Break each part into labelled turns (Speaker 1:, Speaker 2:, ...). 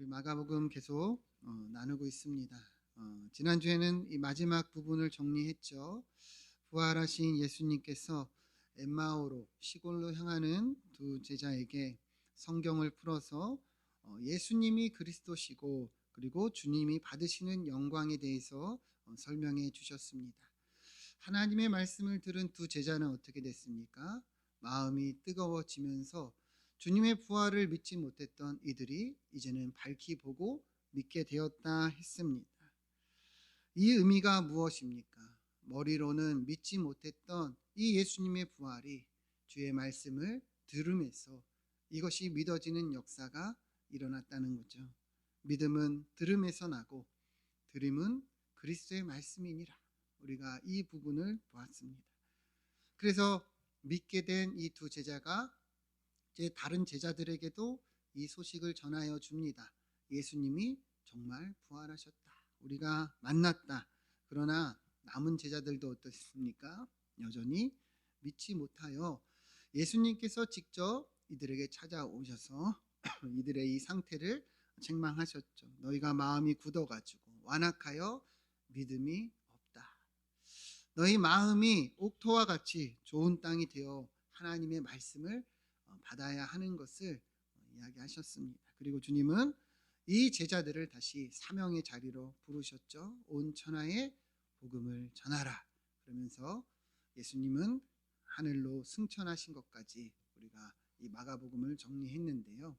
Speaker 1: 우리 마가복음 계속 나누고 있습니다. 지난주에는 이 마지막 부분을 정리했죠. 부활하신 예수님께서 엠마오로 시골로 향하는 두 제자에게 성경을 풀어서 예수님이 그리스도시고 그리고 주님이 받으시는 영광에 대해서 설명해 주셨습니다. 하나님의 말씀을 들은 두 제자는 어떻게 됐습니까? 마음이 뜨거워지면서 주님의 부활을 믿지 못했던 이들이 이제는 밝히 보고 믿게 되었다 했습니다. 이 의미가 무엇입니까? 머리로는 믿지 못했던 이 예수님의 부활이 주의 말씀을 들음에서 이것이 믿어지는 역사가 일어났다는 거죠. 믿음은 들음에서 나고 들음은 그리스도의 말씀이니라. 우리가 이 부분을 보았습니다. 그래서 믿게 된 이 두 제자가 이제 다른 제자들에게도 이 소식을 전하여 줍니다. 예수님이 정말 부활하셨다. 우리가 만났다. 그러나 남은 제자들도 어떻습니까? 여전히 믿지 못하여 예수님께서 직접 이들에게 찾아오셔서 이들의 이 상태를 책망하셨죠. 너희가 마음이 굳어가지고 완악하여 믿음이 없다. 너희 마음이 옥토와 같이 좋은 땅이 되어 하나님의 말씀을 받아야 하는 것을 이야기하셨습니다. 그리고 주님은 이 제자들을 다시 사명의 자리로 부르셨죠. 온 천하에 복음을 전하라. 그러면서 예수님은 하늘로 승천하신 것까지 우리가 이 마가복음을 정리했는데요.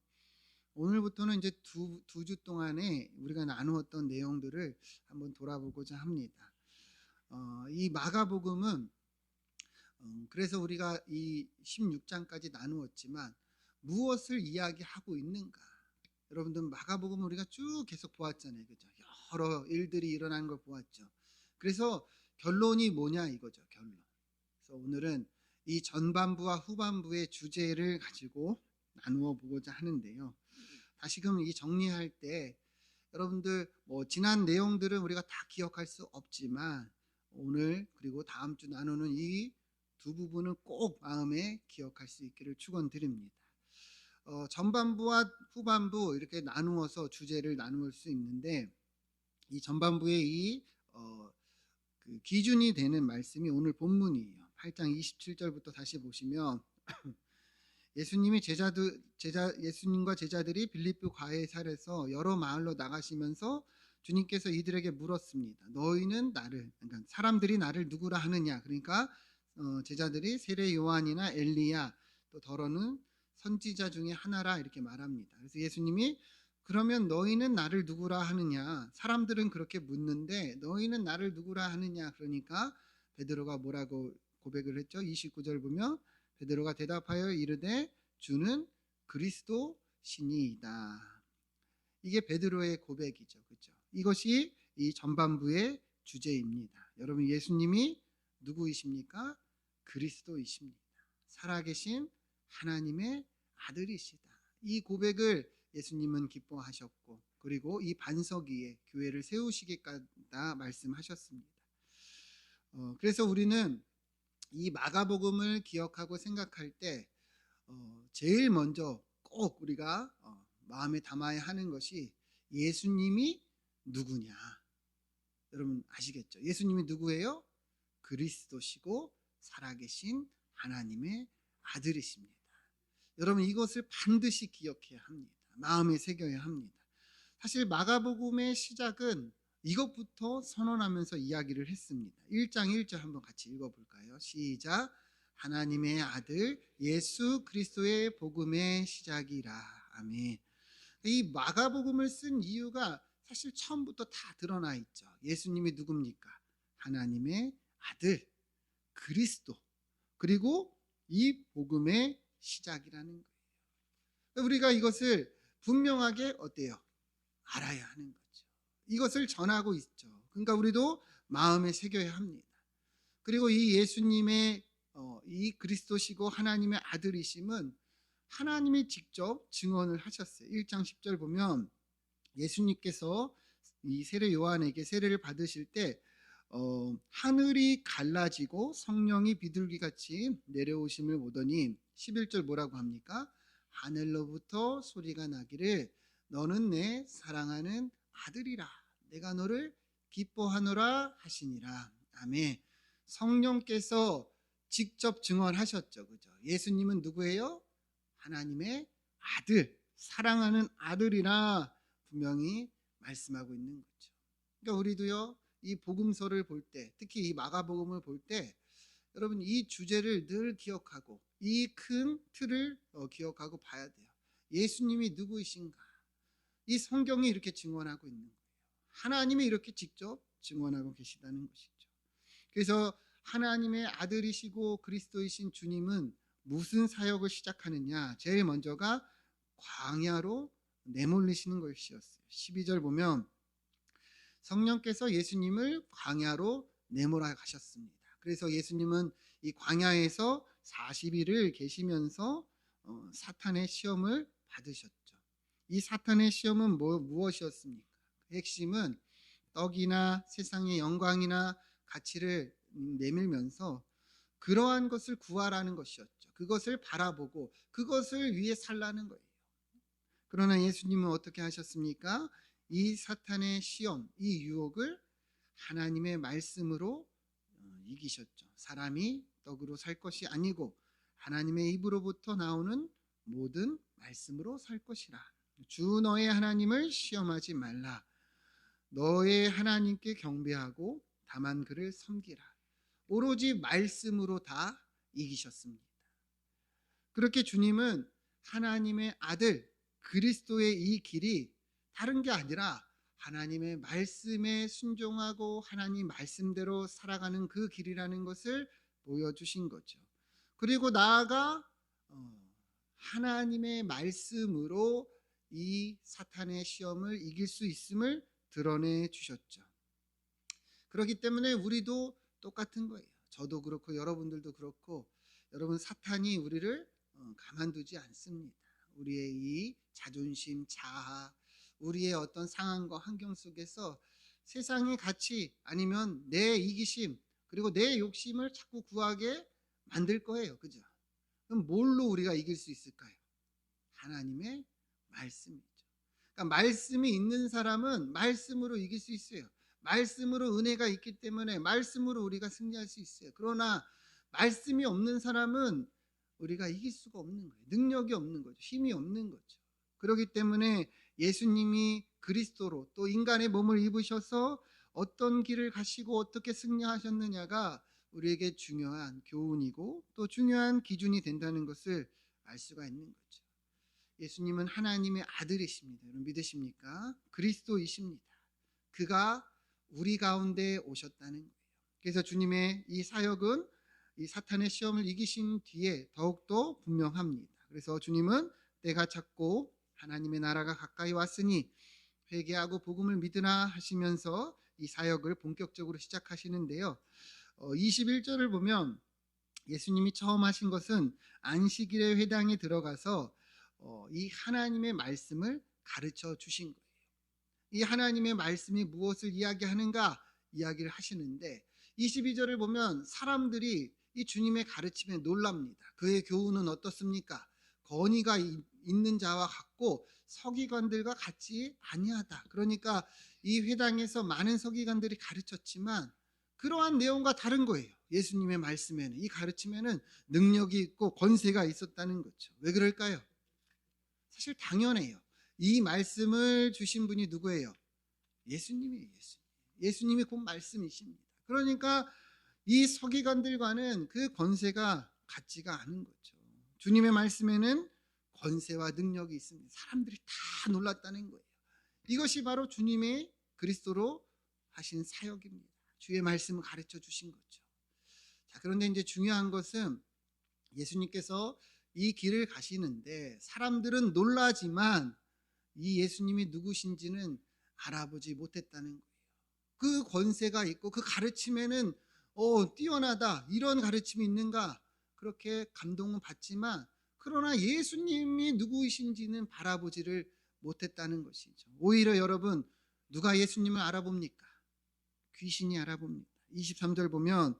Speaker 1: 오늘부터는 이제 두 주 동안에 우리가 나누었던 내용들을 한번 돌아보고자 합니다. 이 마가복음은 그래서 우리가 이 16장까지 나누었지만 무엇을 이야기하고 있는가? 여러분들 마가복음 우리가 쭉 계속 보았잖아요. 그죠? 여러 일들이 일어난 걸 보았죠. 그래서 결론이 뭐냐 이거죠. 결론. 그래서 오늘은 이 전반부와 후반부의 주제를 가지고 나누어 보고자 하는데요. 다시금 이 정리할 때 여러분들 지난 내용들은 우리가 다 기억할 수 없지만 오늘 그리고 다음 주 나누는 이 두 부분은 꼭 마음에 기억할 수 있기를 축원드립니다. 전반부와 후반부 이렇게 나누어서 주제를 나눌 수 있는데 이 전반부의 그 기준이 되는 말씀이 오늘 본문이에요. 8장 27절부터 다시 보시면 예수님과 제자들이 빌립보 가이사랴에서 여러 마을로 나가시면서 주님께서 이들에게 물었습니다. 너희는 나를, 그러니까 사람들이 나를 누구라 하느냐? 그러니까 제자들이 세례 요한이나 엘리야 또 더러는 선지자 중에 하나라 이렇게 말합니다. 그래서 예수님이 그러면 너희는 나를 누구라 하느냐? 사람들은 그렇게 묻는데 너희는 나를 누구라 하느냐? 그러니까 베드로가 뭐라고 고백을 했죠? 29절 보면 베드로가 대답하여 이르되 주는 그리스도 신이이다. 이게 베드로의 고백이죠. 그렇죠? 이것이 이 전반부의 주제입니다. 여러분 예수님이 누구이십니까? 그리스도이십니다. 살아계신 하나님의 아들이시다. 이 고백을 예수님은 기뻐하셨고 그리고 이 반석 위에 교회를 세우시겠다 말씀하셨습니다. 그래서 우리는 이 마가복음을 기억하고 생각할 때 제일 먼저 꼭 우리가 마음에 담아야 하는 것이 예수님이 누구냐. 여러분 아시겠죠? 예수님이 누구예요? 그리스도시고 살아계신 하나님의 아들이십니다. 여러분 이것을 반드시 기억해야 합니다. 마음에 새겨야 합니다. 사실 마가복음의 시작은 이것부터 선언하면서 이야기를 했습니다. 1장 1절 한번 같이 읽어볼까요? 시작. 하나님의 아들 예수 그리스도의 복음의 시작이라. 아멘. 이 마가복음을 쓴 이유가 사실 처음부터 다 드러나 있죠. 예수님이 누굽니까? 하나님의 아들 그리스도 그리고 이 복음의 시작이라는 거예요. 우리가 이것을 분명하게 어때요? 알아야 하는 거죠. 이것을 전하고 있죠. 그러니까 우리도 마음에 새겨야 합니다. 그리고 이 예수님의 이 그리스도시고 하나님의 아들이심은 하나님이 직접 증언을 하셨어요. 1장 10절 보면 예수님께서 이 세례 요한에게 세례를 받으실 때 하늘이 갈라지고 성령이 비둘기같이 내려오심을 보더니 11절 뭐라고 합니까? 하늘로부터 소리가 나기를 너는 내 사랑하는 아들이라. 내가 너를 기뻐하노라 하시니라. 아멘. 성령께서 직접 증언하셨죠. 그죠? 예수님은 누구예요? 하나님의 아들, 사랑하는 아들이라 분명히 말씀하고 있는 거죠. 그러니까 우리도요, 이 복음서를 볼 때, 특히 이 마가복음을 볼 때, 여러분 이 주제를 늘 기억하고 이 큰 틀을 기억하고 봐야 돼요. 예수님이 누구이신가? 이 성경이 이렇게 증언하고 있는 거예요. 하나님이 이렇게 직접 증언하고 계시다는 것이죠. 그래서 하나님의 아들이시고 그리스도이신 주님은 무슨 사역을 시작하느냐? 제일 먼저가 광야로 내몰리시는 것이었어요. 12절 보면 성령께서 예수님을 광야로 내몰아 가셨습니다. 그래서 예수님은 이 광야에서 40일을 계시면서 사탄의 시험을 받으셨죠. 이 사탄의 시험은 무엇이었습니까? 그 핵심은 떡이나 세상의 영광이나 가치를 내밀면서 그러한 것을 구하라는 것이었죠. 그것을 바라보고 그것을 위해 살라는 거예요. 그러나 예수님은 어떻게 하셨습니까? 이 사탄의 시험, 이 유혹을 하나님의 말씀으로 이기셨죠. 사람이 떡으로 살 것이 아니고 하나님의 입으로부터 나오는 모든 말씀으로 살 것이라. 주 너의 하나님을 시험하지 말라. 너의 하나님께 경배하고 다만 그를 섬기라. 오로지 말씀으로 다 이기셨습니다. 그렇게 주님은 하나님의 아들 그리스도의 이 길이 다른 게 아니라 하나님의 말씀에 순종하고 하나님 말씀대로 살아가는 그 길이라는 것을 보여주신 거죠. 그리고 나아가 하나님의 말씀으로 이 사탄의 시험을 이길 수 있음을 드러내 주셨죠. 그렇기 때문에 우리도 똑같은 거예요. 저도 그렇고 여러분들도 그렇고 여러분 사탄이 우리를 가만두지 않습니다. 우리의 이 자존심, 자아, 우리의 어떤 상황과 환경 속에서 세상의 가치 아니면 내 이기심 그리고 내 욕심을 자꾸 구하게 만들 거예요. 그죠? 그럼 뭘로 우리가 이길 수 있을까요? 하나님의 말씀이죠. 그러니까 말씀이 있는 사람은 말씀으로 이길 수 있어요. 말씀으로 은혜가 있기 때문에 말씀으로 우리가 승리할 수 있어요. 그러나 말씀이 없는 사람은 우리가 이길 수가 없는 거예요. 능력이 없는 거죠. 힘이 없는 거죠. 그렇기 때문에 예수님이 그리스도로 또 인간의 몸을 입으셔서 어떤 길을 가시고 어떻게 승리하셨느냐가 우리에게 중요한 교훈이고 또 중요한 기준이 된다는 것을 알 수가 있는 거죠. 예수님은 하나님의 아들이십니다. 여러분 믿으십니까? 그리스도이십니다. 그가 우리 가운데 오셨다는 거예요. 그래서 주님의 이 사역은 이 사탄의 시험을 이기신 뒤에 더욱더 분명합니다. 그래서 주님은 때가 찼고 하나님의 나라가 가까이 왔으니 회개하고 복음을 믿으라 하시면서 이 사역을 본격적으로 시작하시는데요. 21절을 보면 예수님이 처음 하신 것은 안식일의 회당에 들어가서 이 하나님의 말씀을 가르쳐 주신 거예요. 이 하나님의 말씀이 무엇을 이야기하는가 이야기를 하시는데 22절을 보면 사람들이 이 주님의 가르침에 놀랍니다. 그의 교훈은 어떻습니까? 권위가 있는 자와 같고 서기관들과 같지 아니하다. 그러니까 이 회당에서 많은 서기관들이 가르쳤지만 그러한 내용과 다른 거예요. 예수님의 말씀에는 이 가르침에는 능력이 있고 권세가 있었다는 거죠. 왜 그럴까요? 사실 당연해요. 이 말씀을 주신 분이 누구예요? 예수님이에요. 예수님이 곧 말씀이십니다. 그러니까 이 서기관들과는 그 권세가 같지가 않은 거죠. 주님의 말씀에는 권세와 능력이 있습니다. 사람들이 다 놀랐다는 거예요. 이것이 바로 주님의 그리스도로 하신 사역입니다. 주의 말씀을 가르쳐 주신 거죠. 자, 그런데 이제 중요한 것은 예수님께서 이 길을 가시는데 사람들은 놀라지만 이 예수님이 누구신지는 알아보지 못했다는 거예요. 그 권세가 있고 그 가르침에는 뛰어나다 이런 가르침이 있는가 그렇게 감동은 받지만 그러나 예수님이 누구이신지는 바라보지를 못했다는 것이죠. 오히려 여러분 누가 예수님을 알아봅니까? 귀신이 알아봅니다. 23절 보면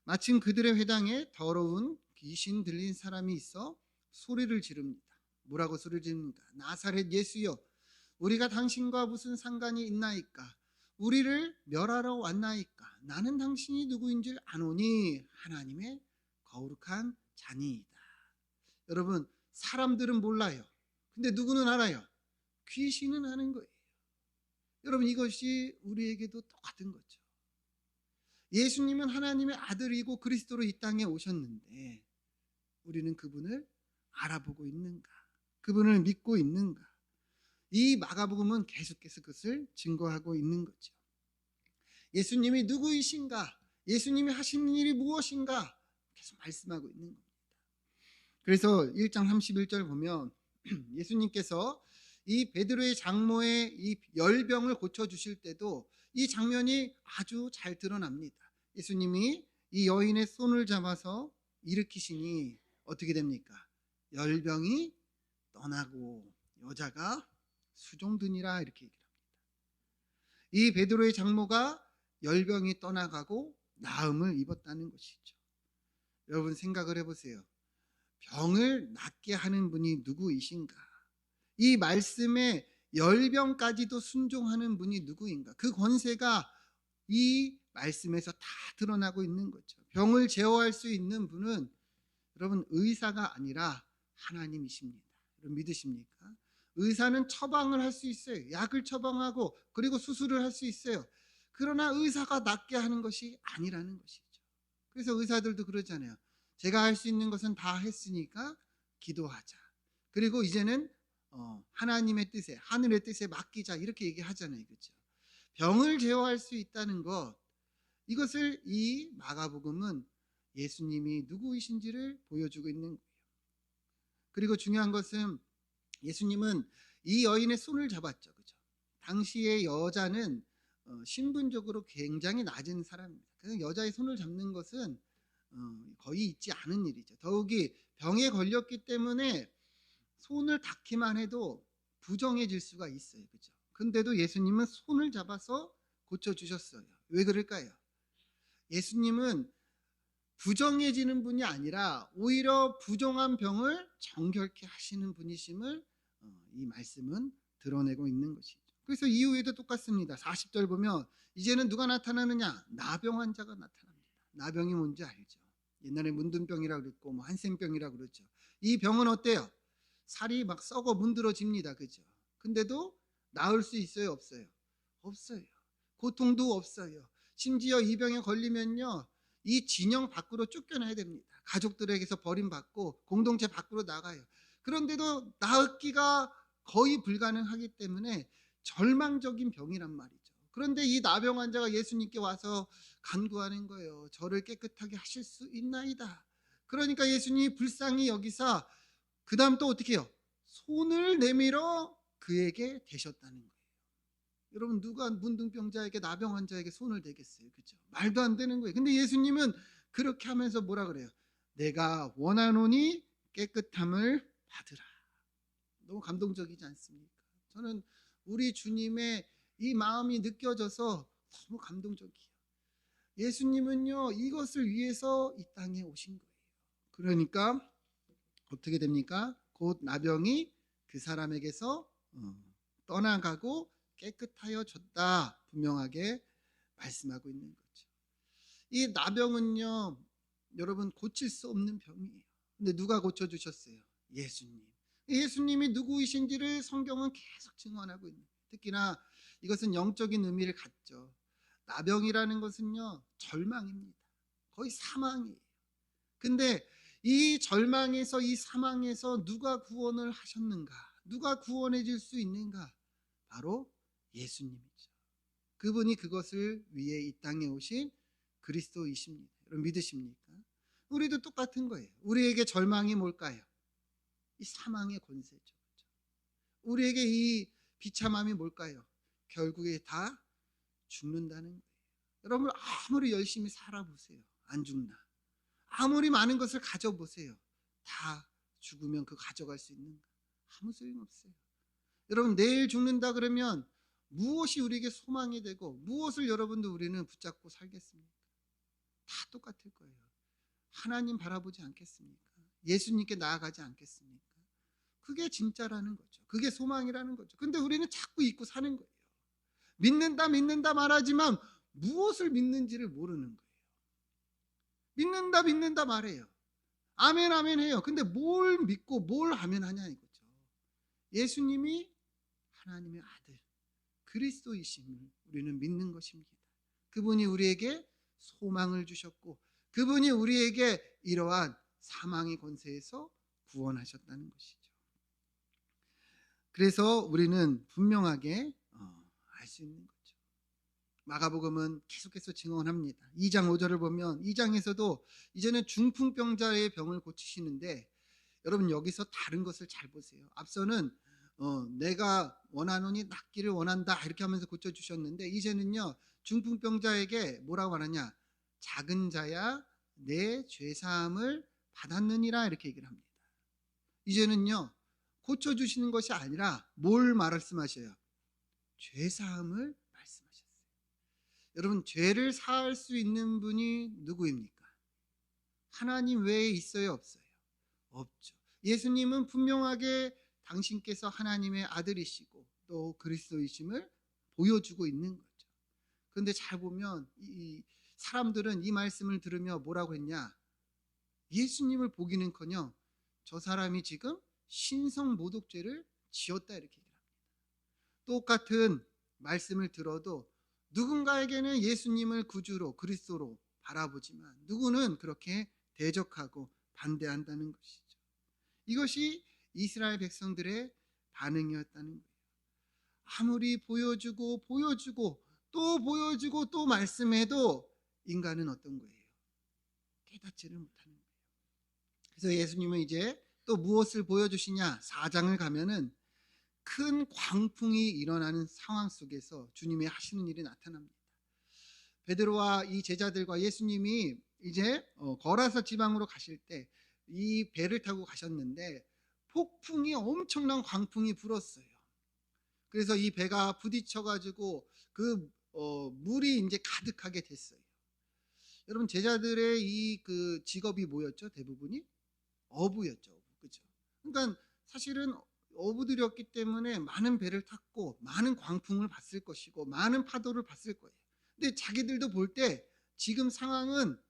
Speaker 1: 마침 그들의 회당에 더러운 귀신 들린 사람이 있어 소리를 지릅니다. 뭐라고 소리를 지릅니까? 나사렛 예수여 우리가 당신과 무슨 상관이 있나이까? 우리를 멸하러 왔나이까? 나는 당신이 누구인 줄 아노니 하나님의 거룩한 자니이다. 여러분, 사람들은 몰라요. 근데 누구는 알아요? 귀신은 아는 거예요. 여러분, 이것이 우리에게도 똑같은 거죠. 예수님은 하나님의 아들이고 그리스도로 이 땅에 오셨는데 우리는 그분을 알아보고 있는가? 그분을 믿고 있는가? 이 마가복음은 계속해서 그것을 증거하고 있는 거죠. 예수님이 누구이신가? 예수님이 하시는 일이 무엇인가? 계속 말씀하고 있는 겁니다. 그래서 1장 31절 보면 예수님께서 이 베드로의 장모의 이 열병을 고쳐주실 때도 이 장면이 아주 잘 드러납니다. 예수님이 이 여인의 손을 잡아서 일으키시니 어떻게 됩니까? 열병이 떠나고 여자가 수종드니라 이렇게 얘기를 합니다. 이 베드로의 장모가 열병이 떠나가고 나음을 입었다는 것이죠. 여러분 생각을 해보세요. 병을 낫게 하는 분이 누구이신가? 이 말씀에 열병까지도 순종하는 분이 누구인가? 그 권세가 이 말씀에서 다 드러나고 있는 거죠. 병을 제어할 수 있는 분은 여러분 의사가 아니라 하나님이십니다. 여러분 믿으십니까? 의사는 처방을 할 수 있어요. 약을 처방하고 그리고 수술을 할 수 있어요. 그러나 의사가 낫게 하는 것이 아니라는 것이죠. 그래서 의사들도 그러잖아요. 제가 할 수 있는 것은 다 했으니까 기도하자. 그리고 이제는 하나님의 뜻에, 하늘의 뜻에 맡기자 이렇게 얘기하잖아요. 그렇죠? 병을 제어할 수 있다는 것, 이것을 이 마가복음은 예수님이 누구이신지를 보여주고 있는 거예요. 그리고 중요한 것은 예수님은 이 여인의 손을 잡았죠. 그죠? 당시의 여자는 신분적으로 굉장히 낮은 사람입니다. 그래서 여자의 손을 잡는 것은 거의 있지 않은 일이죠. 더욱이 병에 걸렸기 때문에 손을 닿기만 해도 부정해질 수가 있어요. 그죠? 근데도 예수님은 손을 잡아서 고쳐주셨어요. 왜 그럴까요? 예수님은 부정해지는 분이 아니라 오히려 부정한 병을 정결케 하시는 분이심을 이 말씀은 드러내고 있는 것이죠. 그래서 이후에도 똑같습니다. 40절 보면 이제는 누가 나타나느냐? 나병 환자가 나타납니다. 나병이 뭔지 알죠? 옛날에 문둥병이라고 그랬고 뭐 한센병이라고 그랬죠. 이 병은 어때요? 살이 막 썩어 문드러집니다. 그죠? 근데도 나을 수 있어요? 없어요? 없어요. 고통도 없어요. 심지어 이 병에 걸리면요, 이 진영 밖으로 쫓겨나야 됩니다. 가족들에게서 버림받고 공동체 밖으로 나가요. 그런데도 나으기가 거의 불가능하기 때문에 절망적인 병이란 말이죠. 그런데 이 나병 환자가 예수님께 와서 간구하는 거예요. 저를 깨끗하게 하실 수 있나이다. 그러니까 예수님이 불쌍히 여기사 그 다음 또 어떻게 해요? 손을 내밀어 그에게 대셨다는 거예요. 여러분 누가 문둥병자에게 나병 환자에게 손을 대겠어요? 그렇죠? 말도 안 되는 거예요. 근데 예수님은 그렇게 하면서 뭐라 그래요? 내가 원하노니 깨끗함을 받으라. 너무 감동적이지 않습니까? 저는 우리 주님의 이 마음이 느껴져서 너무 감동적이에요. 예수님은요 이것을 위해서 이 땅에 오신 거예요. 그러니까 어떻게 됩니까? 곧 나병이 그 사람에게서 떠나가고 깨끗하여졌다 분명하게 말씀하고 있는 거죠. 이 나병은요 여러분 고칠 수 없는 병이에요. 근데 누가 고쳐주셨어요? 예수님. 예수님이 누구이신지를 성경은 계속 증언하고 있는 거예요. 특히나 이것은 영적인 의미를 갖죠. 나병이라는 것은요 절망입니다. 거의 사망이에요. 근데 이 절망에서 이 사망에서 누가 구원을 하셨는가? 누가 구원해 줄 수 있는가? 바로 예수님이죠. 그분이 그것을 위해 이 땅에 오신 그리스도이십니다. 여러분 믿으십니까? 우리도 똑같은 거예요. 우리에게 절망이 뭘까요? 이 사망의 권세죠. 우리에게 이 비참함이 뭘까요? 결국에 다 죽는다는 거예요. 여러분 아무리 열심히 살아보세요. 안 죽나? 아무리 많은 것을 가져보세요. 다 죽으면 그 가져갈 수 있는가? 아무 소용없어요. 여러분 내일 죽는다 그러면 무엇이 우리에게 소망이 되고 무엇을 여러분도 우리는 붙잡고 살겠습니까? 다 똑같을 거예요. 하나님 바라보지 않겠습니까? 예수님께 나아가지 않겠습니까? 그게 진짜라는 거죠. 그게 소망이라는 거죠. 근데 우리는 자꾸 잊고 사는 거예요. 믿는다 말하지만 무엇을 믿는지를 모르는 거예요. 믿는다 말해요. 아멘 해요. 근데 뭘 믿고 뭘 아멘 하냐 이거죠. 예수님이 하나님의 아들 그리스도이심을 우리는 믿는 것입니다. 그분이 우리에게 소망을 주셨고 그분이 우리에게 이러한 사망의 권세에서 구원하셨다는 것이죠. 그래서 우리는 분명하게 알 수 있는 거죠. 마가복음은 계속해서 증언합니다. 2장 5절을 보면 2장에서도 이제는 중풍병자의 병을 고치시는데 여러분 여기서 다른 것을 잘 보세요. 앞서는 내가 원하노니 낫기를 원한다 이렇게 하면서 고쳐주셨는데 이제는요 중풍병자에게 뭐라고 하느냐, 작은 자야 내 죄사함을 받았느니라 이렇게 얘기를 합니다. 이제는요 고쳐주시는 것이 아니라 뭘 말씀하셔요? 죄사함을 말씀하셨어요. 여러분 죄를 사할 수 있는 분이 누구입니까? 하나님 외에 있어요 없어요? 없죠. 예수님은 분명하게 당신께서 하나님의 아들이시고 또 그리스도이심을 보여주고 있는 거죠. 그런데 잘 보면 이 사람들은 이 말씀을 들으며 뭐라고 했냐, 예수님을 보기는커녕 저 사람이 지금 신성모독죄를 지었다 이렇게 얘기합니다. 똑같은 말씀을 들어도 누군가에게는 예수님을 구주로 그리스도로 바라보지만 누구는 그렇게 대적하고 반대한다는 것이죠. 이것이 이스라엘 백성들의 반응이었다는 거예요. 아무리 보여주고 또 보여주고 또 말씀해도 인간은 어떤 거예요? 깨닫지를 못하는 거예요. 그래서 예수님은 이제 또 무엇을 보여주시냐, 4장을 가면은 큰 광풍이 일어나는 상황 속에서 주님의 하시는 일이 나타납니다. 베드로와 이 제자들과 예수님이 이제 거라사 지방으로 가실 때 이 배를 타고 가셨는데 폭풍이, 엄청난 광풍이 불었어요. 그래서 이 배가 부딪혀가지고 그 물이 이제 가득하게 됐어요. 여러분 제자들의 이 그 직업이 뭐였죠? 대부분이 어부였죠. 어부. 그렇죠? 그러니까 사실은 어부들이었기 때문에 많은 배를 탔고 많은 광풍을 봤을 것이고 많은 파도를 봤을 거예요. 근데 자기들도 볼 때 지금 상황은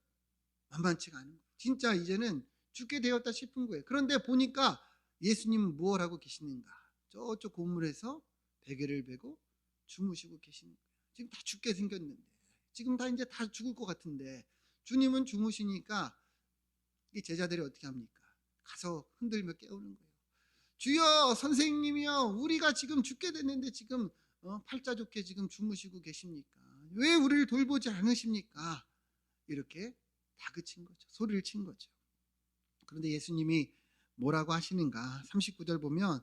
Speaker 1: 만만치가 않은 거예요. 진짜 이제는 죽게 되었다 싶은 거예요. 그런데 보니까 예수님은 무엇 하고 계시는가? 저쪽 고물에서 베개를 베고 주무시고 계시는 거예요. 지금 다 죽게 생겼는데, 지금 다 이제 다 죽을 것 같은데 주님은 주무시니까 이 제자들이 어떻게 합니까? 가서 흔들며 깨우는 거예요. 주여, 선생님이여, 우리가 지금 죽게 됐는데 지금 팔자 좋게 지금 주무시고 계십니까? 왜 우리를 돌보지 않으십니까? 이렇게 다그친 거죠. 소리를 친 거죠. 그런데 예수님이 뭐라고 하시는가? 39절 보면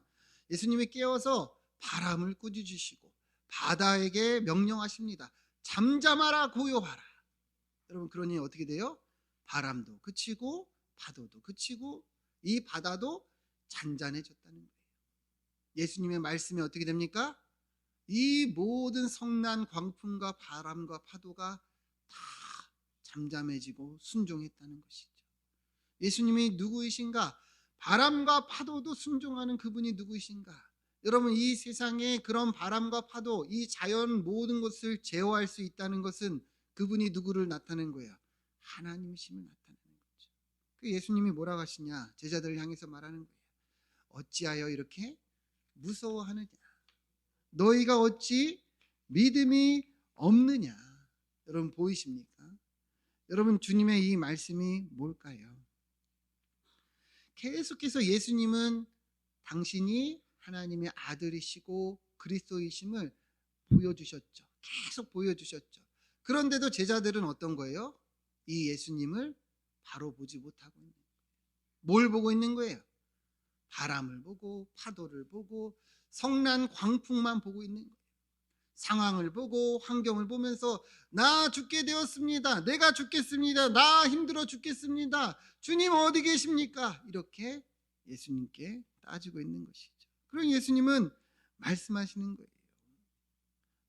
Speaker 1: 예수님이 깨워서 바람을 꾸짖으시고 바다에게 명령하십니다. 잠잠하라, 고요하라. 여러분 그러니 어떻게 돼요? 바람도 그치고 파도도 그치고 이 바다도 잔잔해졌다는 거예요. 예수님의 말씀이 어떻게 됩니까? 이 모든 성난 광풍과 바람과 파도가 다 잠잠해지고 순종했다는 것이죠. 예수님이 누구이신가? 바람과 파도도 순종하는 그분이 누구이신가? 여러분 이 세상에 그런 바람과 파도, 이 자연 모든 것을 제어할 수 있다는 것은 그분이 누구를 나타낸 거예요? 하나님이심을 나타내는 거죠. 그 예수님이 뭐라고 하시냐? 제자들을 향해서 말하는 거예요. 어찌하여 이렇게 무서워하느냐? 너희가 어찌 믿음이 없느냐? 여러분 보이십니까? 여러분 주님의 이 말씀이 뭘까요? 계속해서 예수님은 당신이 하나님의 아들이시고 그리스도이심을 보여주셨죠. 계속 보여주셨죠. 그런데도 제자들은 어떤 거예요? 이 예수님을 바로 보지 못하고 있는 거예요. 뭘 보고 있는 거예요? 바람을 보고 파도를 보고 성난 광풍만 보고 있는 거예요. 상황을 보고 환경을 보면서 나 죽게 되었습니다. 내가 죽겠습니다. 나 힘들어 죽겠습니다. 주님 어디 계십니까? 이렇게 예수님께 따지고 있는 것이죠. 그럼 예수님은 말씀하시는 거예요.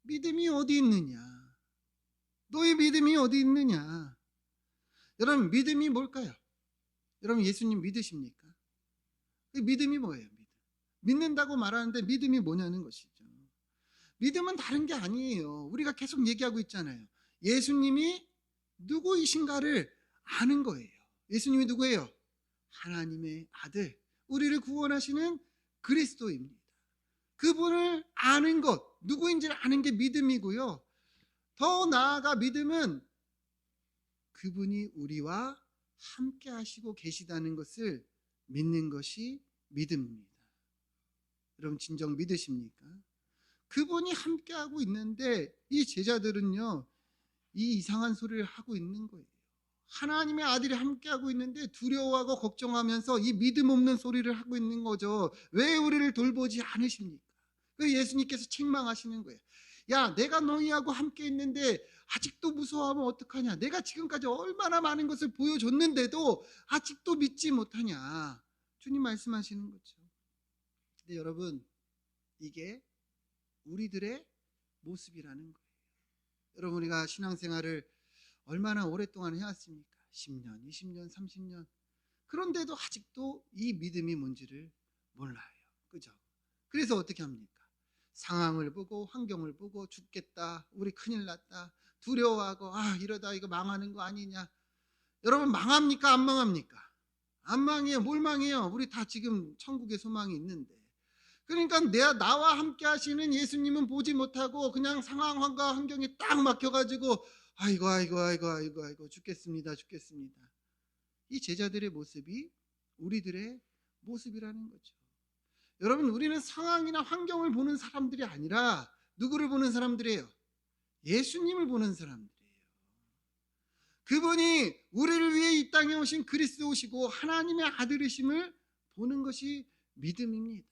Speaker 1: 믿음이 어디 있느냐? 너의 믿음이 어디 있느냐? 여러분 믿음이 뭘까요? 여러분 예수님 믿으십니까? 그 믿음이 뭐예요? 믿음. 믿는다고 말하는데 믿음이 뭐냐는 것이죠. 믿음은 다른 게 아니에요. 우리가 계속 얘기하고 있잖아요. 예수님이 누구이신가를 아는 거예요. 예수님이 누구예요? 하나님의 아들, 우리를 구원하시는 그리스도입니다. 그분을 아는 것, 누구인지를 아는 게 믿음이고요. 더 나아가 믿음은 그분이 우리와 함께 하시고 계시다는 것을 믿는 것이 믿음입니다. 여러분 진정 믿으십니까? 그분이 함께하고 있는데 이 제자들은요, 이 이상한 소리를 하고 있는 거예요. 하나님의 아들이 함께하고 있는데 두려워하고 걱정하면서 이 믿음 없는 소리를 하고 있는 거죠. 왜 우리를 돌보지 않으십니까? 그 예수님께서 책망하시는 거예요. 야, 내가 너희하고 함께 있는데 아직도 무서워하면 어떡하냐? 내가 지금까지 얼마나 많은 것을 보여줬는데도 아직도 믿지 못하냐? 주님 말씀하시는 거죠. 근데 여러분, 이게 우리들의 모습이라는 거예요. 여러분, 우리가 신앙생활을 얼마나 오랫동안 해왔습니까? 10년, 20년, 30년. 그런데도 아직도 이 믿음이 뭔지를 몰라요. 그죠? 그래서 어떻게 합니까? 상황을 보고 환경을 보고 죽겠다, 우리 큰일 났다, 두려워하고 이러다 이거 망하는 거 아니냐. 여러분 망합니까? 안 망합니까? 안 망해요. 뭘 망해요? 우리 다 지금 천국의 소망이 있는데. 그러니까 나와 함께 하시는 예수님은 보지 못하고 그냥 상황과 환경에 딱 막혀가지고 아이고 죽겠습니다. 이 제자들의 모습이 우리들의 모습이라는 거죠. 여러분, 우리는 상황이나 환경을 보는 사람들이 아니라 누구를 보는 사람들이에요? 예수님을 보는 사람들이에요. 그분이 우리를 위해 이 땅에 오신 그리스도시고 하나님의 아들이심을 보는 것이 믿음입니다.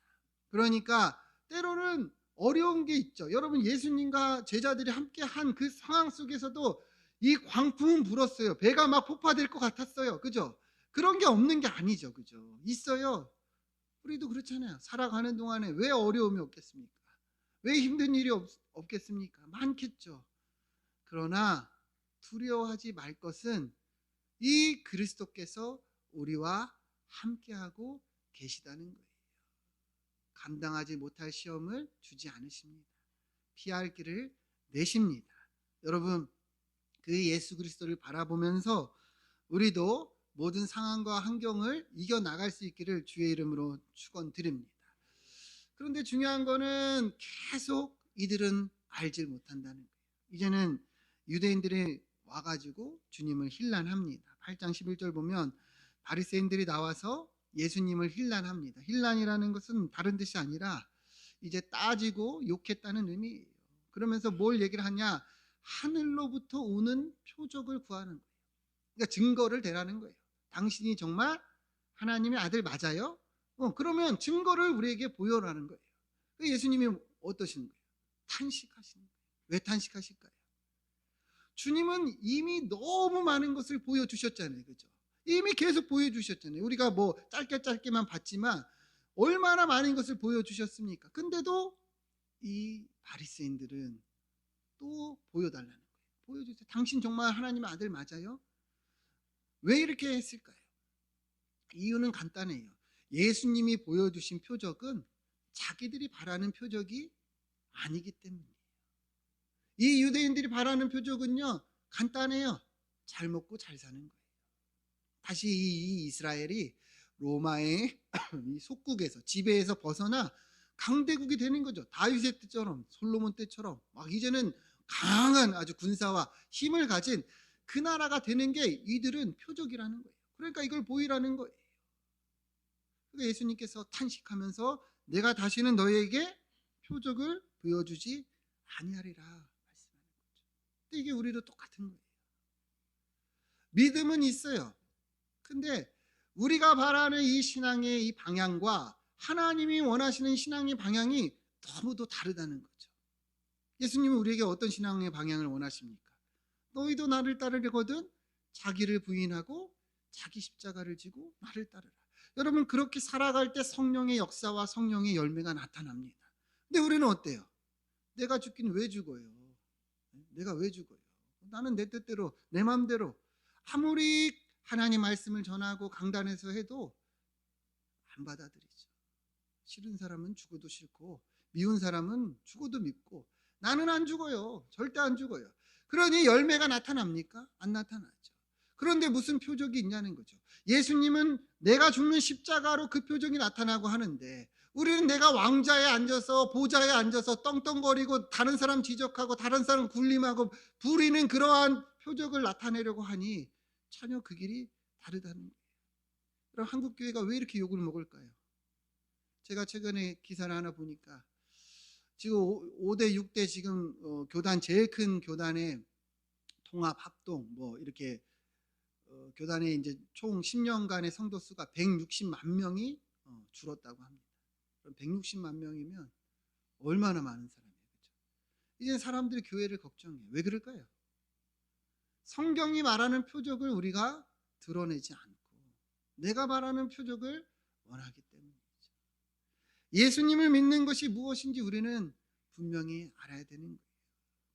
Speaker 1: 그러니까 때로는 어려운 게 있죠. 여러분, 예수님과 제자들이 함께 한 그 상황 속에서도 이 광풍은 불었어요. 배가 막 폭파될 것 같았어요. 그죠? 그런 게 없는 게 아니죠. 그죠? 있어요. 우리도 그렇잖아요. 살아가는 동안에 왜 어려움이 없겠습니까? 왜 힘든 일이 없겠습니까? 많겠죠. 그러나 두려워하지 말 것은 이 그리스도께서 우리와 함께하고 계시다는 거예요. 감당하지 못할 시험을 주지 않으십니다. 피할 길을 내십니다. 여러분, 그 예수 그리스도를 바라보면서 우리도 모든 상황과 환경을 이겨나갈 수 있기를 주의 이름으로 축원드립니다. 그런데 중요한 거는 계속 이들은 알지 못한다는 거예요. 이제는 유대인들이 와가지고 주님을 힐난합니다. 8장 11절 보면 바리새인들이 나와서 예수님을 힐난합니다. 힐난이라는 것은 다른 뜻이 아니라 이제 따지고 욕했다는 의미예요. 그러면서 뭘 얘기를 하냐? 하늘로부터 오는 표적을 구하는 거예요. 그러니까 증거를 대라는 거예요. 당신이 정말 하나님의 아들 맞아요? 그러면 증거를 우리에게 보여라는 거예요. 예수님이 어떠신 거예요? 탄식하시는 거예요. 왜 탄식하실까요? 주님은 이미 너무 많은 것을 보여주셨잖아요. 그죠? 이미 계속 보여주셨잖아요. 우리가 뭐 짧게만 봤지만 얼마나 많은 것을 보여주셨습니까? 근데도 이 바리새인들은 또 보여달라는 거예요. 보여주세요. 당신 정말 하나님의 아들 맞아요? 왜 이렇게 했을까요? 이유는 간단해요. 예수님이 보여주신 표적은 자기들이 바라는 표적이 아니기 때문이에요. 이 유대인들이 바라는 표적은요, 간단해요. 잘 먹고 잘 사는 거예요. 다시 이 이스라엘이 로마의 이 속국에서, 지배에서 벗어나 강대국이 되는 거죠. 다윗의 때처럼, 솔로몬 때처럼 막 이제는 강한 아주 군사와 힘을 가진 그 나라가 되는 게 이들은 표적이라는 거예요. 그러니까 이걸 보이라는 거예요. 그러니까 예수님께서 탄식하면서 내가 다시는 너희에게 표적을 보여주지 아니하리라 말씀하는 거죠. 근데 이게 우리도 똑같은 거예요. 믿음은 있어요. 근데 우리가 바라는 이 신앙의 이 방향과 하나님이 원하시는 신앙의 방향이 너무도 다르다는 거죠. 예수님은 우리에게 어떤 신앙의 방향을 원하십니까? 너희도 나를 따르려거든 자기를 부인하고 자기 십자가를 지고 나를 따르라. 여러분, 그렇게 살아갈 때 성령의 역사와 성령의 열매가 나타납니다. 근데 우리는 어때요? 내가 죽긴 왜 죽어요? 내가 왜 죽어요? 나는 내 뜻대로 내 마음대로 아무리 하나님 말씀을 전하고 강단에서 해도 안 받아들이죠. 싫은 사람은 죽어도 싫고 미운 사람은 죽어도 밉고 나는 안 죽어요. 절대 안 죽어요. 그러니 열매가 나타납니까? 안 나타나죠. 그런데 무슨 표적이 있냐는 거죠. 예수님은 내가 죽는 십자가로 그 표적이 나타나고 하는데 우리는 내가 왕자에 앉아서 보좌에 앉아서 떵떵거리고 다른 사람 지적하고 다른 사람 군림하고 부리는 그러한 표적을 나타내려고 하니 전혀 그 길이 다르다는 거예요. 그럼 한국교회가 왜 이렇게 욕을 먹을까요? 제가 최근에 기사를 하나 보니까 지금 5대 6대 지금 교단 제일 큰 교단의 통합 합동 뭐 이렇게 교단에 이제 총 10년간의 성도 수가 160만 명이 줄었다고 합니다. 그럼 160만 명이면 얼마나 많은 사람이에요, 그렇죠? 이제 사람들이 교회를 걱정해요. 왜 그럴까요? 성경이 말하는 표적을 우리가 드러내지 않고 내가 말하는 표적을 원하기 때문이죠. 예수님을 믿는 것이 무엇인지 우리는 분명히 알아야 되는 거예요.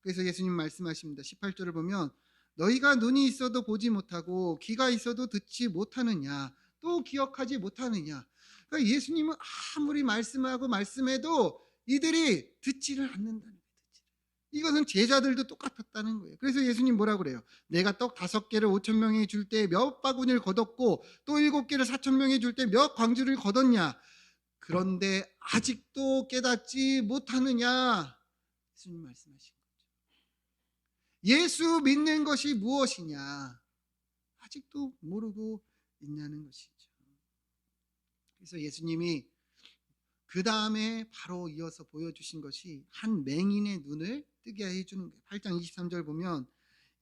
Speaker 1: 그래서 예수님 말씀하십니다. 18절을 보면 너희가 눈이 있어도 보지 못하고 귀가 있어도 듣지 못하느냐 또 기억하지 못하느냐. 그러니까 예수님은 아무리 말씀하고 말씀해도 이들이 듣지를 않는다는 거예요. 이것은 제자들도 똑같았다는 거예요. 그래서 예수님 뭐라 그래요? 내가 떡 5개를 5,000명에 줄 때 몇 바구니를 거뒀고 또 7개를 4,000명에 줄 때 몇 광주를 거뒀냐. 그런데 아직도 깨닫지 못하느냐. 예수님 말씀하신 거죠. 예수 믿는 것이 무엇이냐. 아직도 모르고 있냐는 것이죠. 그래서 예수님이 그 다음에 바로 이어서 보여주신 것이 한 맹인의 눈을 뜨게 해주는 거예요. 8장 23절 보면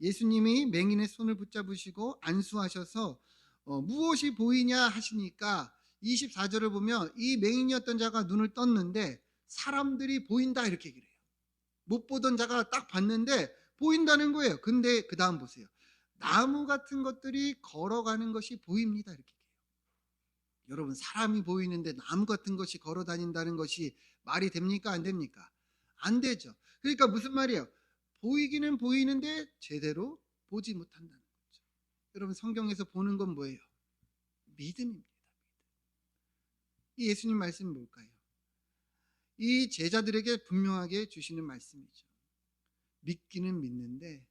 Speaker 1: 예수님이 맹인의 손을 붙잡으시고 안수하셔서 무엇이 보이냐 하시니까 24절을 보면 이 맹인이었던 자가 눈을 떴는데 사람들이 보인다 이렇게 얘기를 해요. 못 보던 자가 딱 봤는데 보인다는 거예요. 근데 그 다음 보세요. 나무 같은 것들이 걸어가는 것이 보입니다 이렇게 얘기해요. 여러분 사람이 보이는데 나무 같은 것이 걸어 다닌다는 것이 말이 됩니까 안 됩니까? 안 되죠. 그러니까 무슨 말이에요? 보이기는 보이는데 제대로 보지 못한다는 거죠. 여러분 성경에서 보는 건 뭐예요? 믿음입니다. 이 예수님 말씀은 뭘까요? 이 제자들에게 분명하게 주시는 말씀이죠. 믿기는 믿는데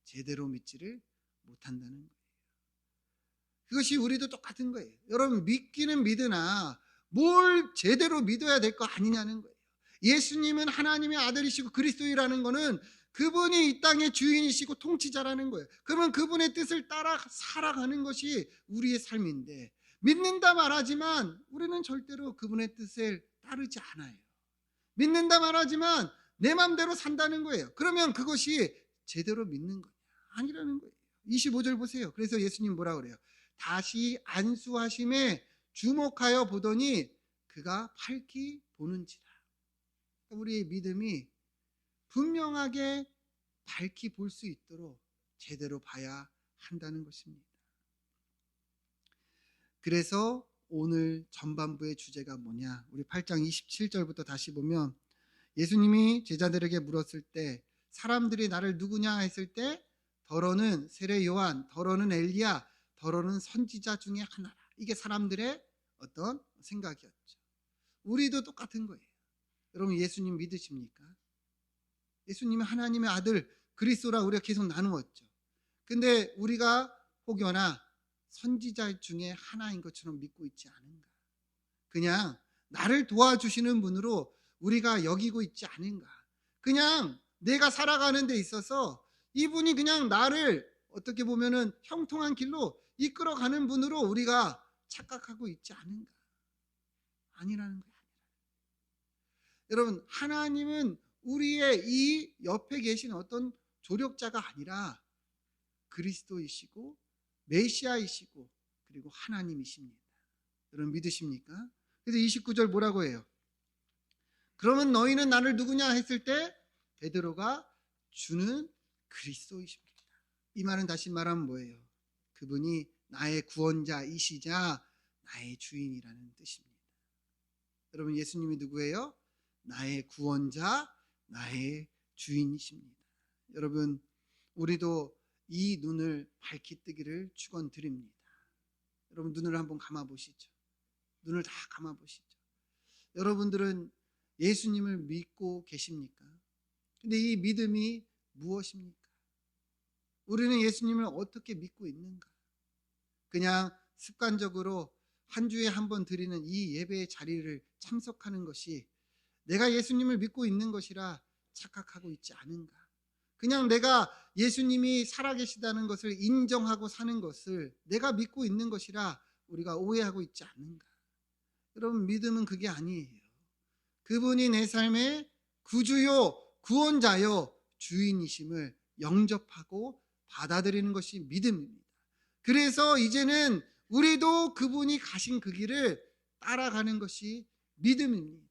Speaker 1: 제대로 믿지를 못한다는 거예요. 그것이 우리도 똑같은 거예요. 여러분 믿기는 믿으나 뭘 제대로 믿어야 될 거 아니냐는 거예요. 예수님은 하나님의 아들이시고 그리스도이라는 거는 그분이 이 땅의 주인이시고 통치자라는 거예요. 그러면 그분의 뜻을 따라 살아가는 것이 우리의 삶인데 믿는다 말하지만 우리는 절대로 그분의 뜻을 따르지 않아요. 믿는다 말하지만 내 마음대로 산다는 거예요. 그러면 그것이 제대로 믿는 거냐? 아니라는 거예요. 25절 보세요. 그래서 예수님 뭐라 그래요? 다시 안수하심에 주목하여 보더니 그가 밝히 보는지라. 우리의 믿음이 분명하게 밝히 볼 수 있도록 제대로 봐야 한다는 것입니다. 그래서 오늘 전반부의 주제가 뭐냐? 우리 8장 27절부터 다시 보면 예수님이 제자들에게 물었을 때 사람들이 나를 누구냐 했을 때 더러는 세례 요한, 더러는 엘리야, 더러는 선지자 중에 하나라. 이게 사람들의 어떤 생각이었죠. 우리도 똑같은 거예요. 여러분 예수님 믿으십니까? 예수님이 하나님의 아들 그리스도라 우리가 계속 나누었죠. 근데 우리가 혹여나 선지자 중에 하나인 것처럼 믿고 있지 않은가? 그냥 나를 도와주시는 분으로 우리가 여기고 있지 않은가? 그냥 내가 살아가는 데 있어서 이분이 그냥 나를 어떻게 보면은 형통한 길로 이끌어가는 분으로 우리가 착각하고 있지 않은가? 아니라는 거예요. 여러분 하나님은 우리의 이 옆에 계신 어떤 조력자가 아니라 그리스도이시고 메시아이시고 그리고 하나님이십니다. 여러분 믿으십니까? 그래서 29절 뭐라고 해요? 그러면 너희는 나를 누구냐 했을 때 베드로가 주는 그리스도이십니다. 이 말은 다시 말하면 뭐예요? 그분이 나의 구원자이시자 나의 주인이라는 뜻입니다. 여러분 예수님이 누구예요? 나의 구원자, 나의 주인이십니다. 여러분 우리도 이 눈을 밝히 뜨기를 축원드립니다. 여러분 눈을 한번 감아 보시죠. 눈을 다 감아 보시죠. 여러분들은 예수님을 믿고 계십니까? 근데 이 믿음이 무엇입니까? 우리는 예수님을 어떻게 믿고 있는가? 그냥 습관적으로 한 주에 한 번 드리는 이 예배의 자리를 참석하는 것이 내가 예수님을 믿고 있는 것이라 착각하고 있지 않은가? 그냥 내가 예수님이 살아계시다는 것을 인정하고 사는 것을 내가 믿고 있는 것이라 우리가 오해하고 있지 않는가? 여러분, 믿음은 그게 아니에요. 그분이 내 삶의 구주요, 구원자요, 주인이심을 영접하고 받아들이는 것이 믿음입니다. 그래서 이제는 우리도 그분이 가신 그 길을 따라가는 것이 믿음입니다.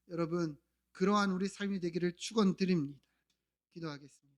Speaker 1: 여러분, 그러한 우리 삶이 되기를 축원드립니다. 기도하겠습니다.